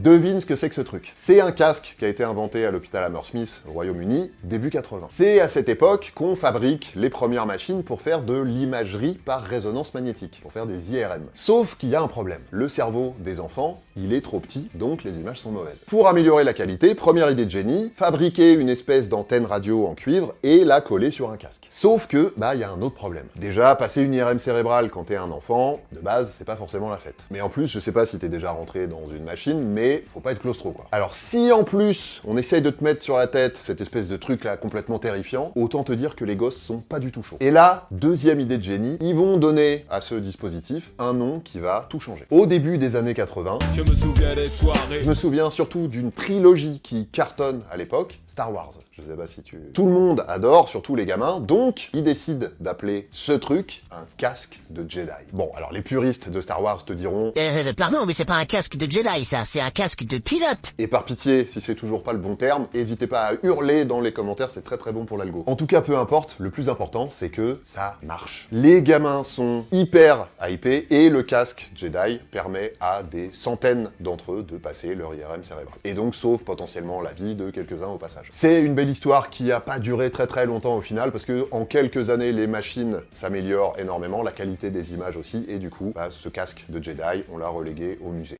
Devine ce que c'est que ce truc. C'est un casque qui a été inventé à l'hôpital Hammersmith au Royaume-Uni, début 80. C'est à cette époque qu'on fabrique les premières machines pour faire de l'imagerie par résonance magnétique, pour faire des IRM. Sauf qu'il y a un problème. Le cerveau des enfants, il est trop petit, donc les images sont mauvaises. Pour améliorer la qualité, première idée de génie, fabriquer une espèce d'antenne radio en cuivre et la coller sur un casque. Sauf que, il y a un autre problème. Déjà, passer une IRM cérébrale quand t'es un enfant, de base, c'est pas forcément la fête. Mais en plus, je sais pas si t'es déjà rentré dans une machine, mais faut pas être claustro, quoi. Alors si en plus, on essaye de te mettre sur la tête cette espèce de truc là complètement terrifiant, autant te dire que les gosses sont pas du tout chauds. Et là, deuxième idée de génie, ils vont donner à ce dispositif un nom qui va tout changer. Au début des années 80, Je me souviens des soirées. je me souviens surtout d'une trilogie qui cartonne à l'époque, Star Wars. Je sais pas si tu... Tout le monde adore, surtout les gamins, donc ils décident d'appeler ce truc un casque de Jedi. Bon, alors les puristes de Star Wars te diront... Pardon, mais c'est pas un casque de Jedi, ça, c'est un casque de pilote. Et par pitié, si c'est toujours pas le bon terme, n'hésitez pas à hurler dans les commentaires, c'est très bon pour l'algo. En tout cas, peu importe, le plus important, c'est que ça marche. Les gamins sont hyper hypés, et le casque Jedi permet à des centaines d'entre eux de passer leur IRM cérébrale. Et donc sauve potentiellement la vie de quelques-uns au passage. C'est une belle histoire qui a pas duré très longtemps au final, parce que en quelques années, les machines s'améliorent énormément, la qualité des images aussi, et du coup, ce casque de Jedi, on l'a relégué au musée.